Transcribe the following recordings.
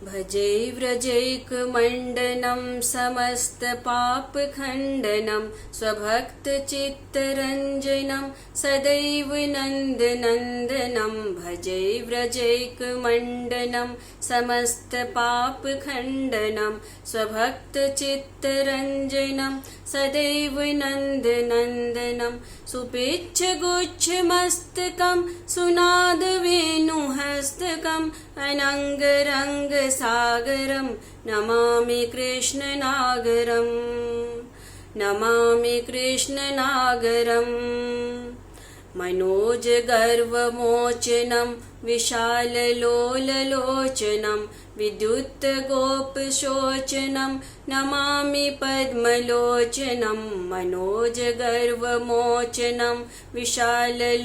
भजे व्रजैकमण्डनं समस्तपापखण्डनं स्वभक्तचित्तरञ्जनं सदैव नन्दनन्दनं भजे व्रजैकमण्डनं समस्तपापखण्डनं स्वभक्तचित्तरञ्जनं सदैव नन्दनन्दनं सुपिच्छगुच्छमस्तकं सुनादवेणुहस्तकम् अनङ्गरङ्गसागरं नमामि कृष्णनागरं नमामि कृष्णनागरम् मनोजगर्वमोचनं विशाललोललोचनं विद्युत्गोपशोचनं नमामि पद्मलोचनं मनोजगर्वमोचनं विशाललोललोचनं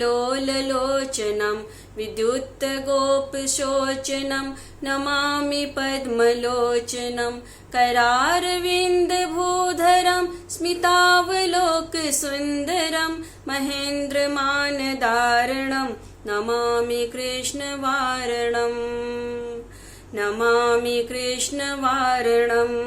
विद्युत्गोपशोचनं नमामि पद्मलोचनं करारविन्दभूधरं स्मितावलोकसुन्दरं महेन्द्रमानदारणं नमामि कृष्णवारणं नमामि कृष्णवारणम्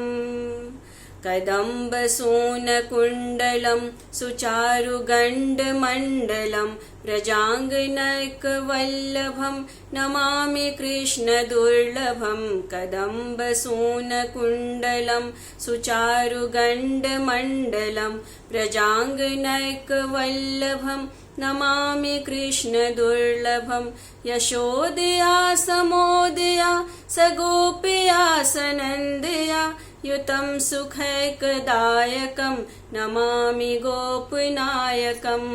कदम्बसूनकुण्डलं सुचारुगण्डमण्डलं व्रजाङ्गनैकवल्लभं नमामि कृष्णदुर्लभं कदम्बसूनकुण्डलं सुचारुगण्डमण्डलं व्रजाङ्गनैकवल्लभं नमामि कृष्णदुर्लभं यशोदया समोदया सगोपया सनन्दया युतं सुखैकदायकं नमामि गोपनायकं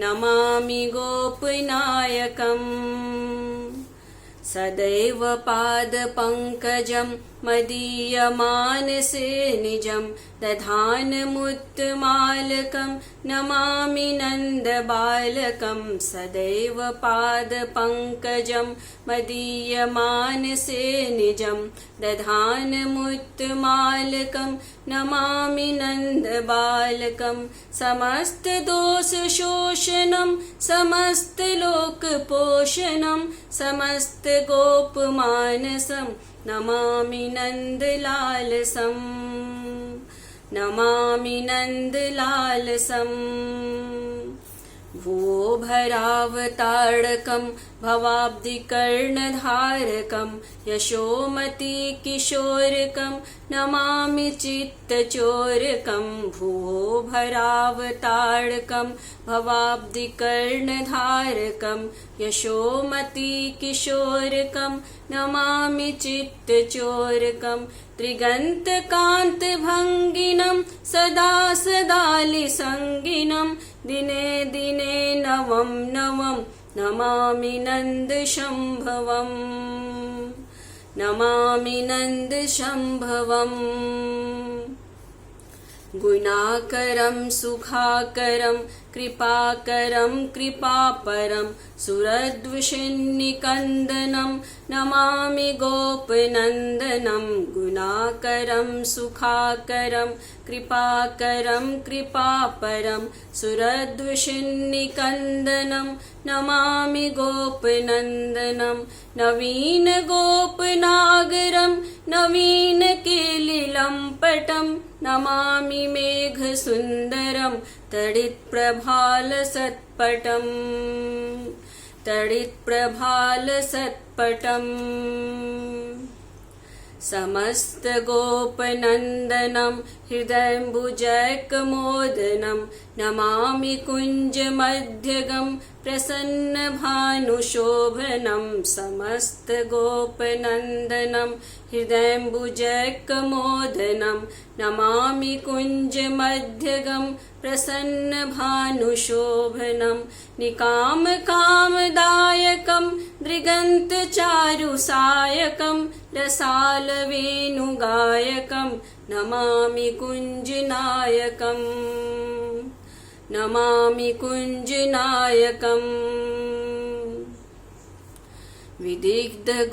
नमामि गोपनायकम् सदैव पादपङ्कजं मदीयमानसे निजं दधानमुत्तमालकं नमामि नन्दबालकं सदैव पादपङ्कजं मदीयमानसे निजं दधानमुत्तमालकं नमामि नन्दबालकं समस्तदोषशोषणं समस्तलोकपोषणं समस्तगोपमानसं नमामि नन्दलालसं नमामि नन्दलालसम् भूभरावतारकं भवाब्धिकर्णधारकं यशोमतिकिशोरकं नमामि चित्तचोरकं भूभरावतारकं भवाब्धिकर्णधारकं यशोमतिकिशोरकं नमामि चित्तचोरकं त्रिगन्तकान्तभङ्गिनं सदा सदालिसङ्गिनं दिने दिने नवं नवं नमामि नन्दशम्भवं नमामि नन्दशम्भवम् गुणाकरं सुखाकरं कृपाकरं कृपापरं सुरद्विषन्निकन्दनं नमामि गोपनन्दनं गुणाकरं सुखाकरं कृपाकरं कृपापरं सुरद्विषन्निकन्दनं नमामि गोपनन्दनं नवीनगोपनागरं नवीनकेलिलम्पटं नमामि मेघसुन्दरं तडित्प्रभालसत्पटं तडित्प्रभालसत्पटम् समस्तगोपनन्दनं हृदयम्बुजैकमोदनं नमामि कुञ्जमध्यगं प्रसन्नभानुशोभनं समस्तगोपनन्दनं हृदयम्बुजैकमोदनं नमामि कुञ्जमध्यगं प्रसन्नभानुशोभनं निकामकामदायकं दृगन्तचारुसायकं रसालवेणुगायकं नमामि कुञ्जनायकं नमामि कुञ्जनायकम् विदिग्धगोपिकामनो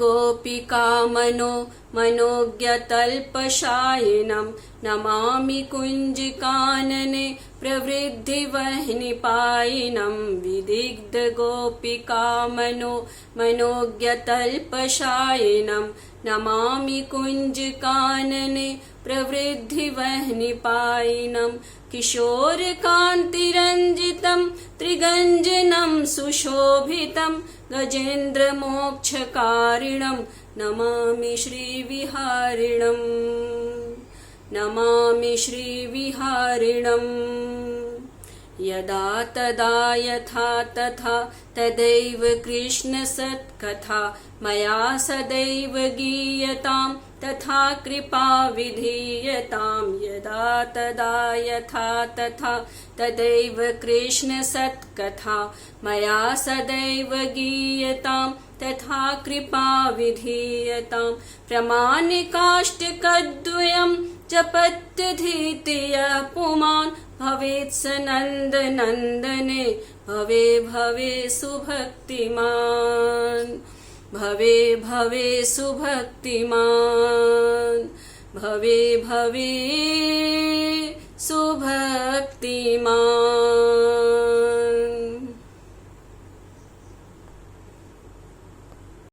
मनोज्ञतल्पशायिनं नमामि कुञ्जकानने प्रवृद्धिवह्निपायिनं विदिग्धगोपिकामनो मनोज्ञतल्पशायिनं नमामि कुञ्जकानने प्रवृद्धिवह्निपायिनं किशोरकान्तिरञ्जितं त्रिगञ्जनं सुशोभितं गजेन्द्रमोक्षकारिणं नमामि श्रीविहारिणम् नमामि श्रीविहारिणम् यदा तदा यथा तथा तदैव कृष्णसत्कथा मया सदैव गीयतां तथा कृपा विधीयतां यदा तदा यथा तथा तदैव कृष्णसत्कथा मया सदैव गीयतां तथा कृपा विधीयतां प्रमाणिकाष्टकद्वयं जपत्यधीतियः पुमान् भवेत् स नन्दनन्दने भवे भवे सुभक्तिमान् भवे भवे सुभक्तिमान् भवे भवे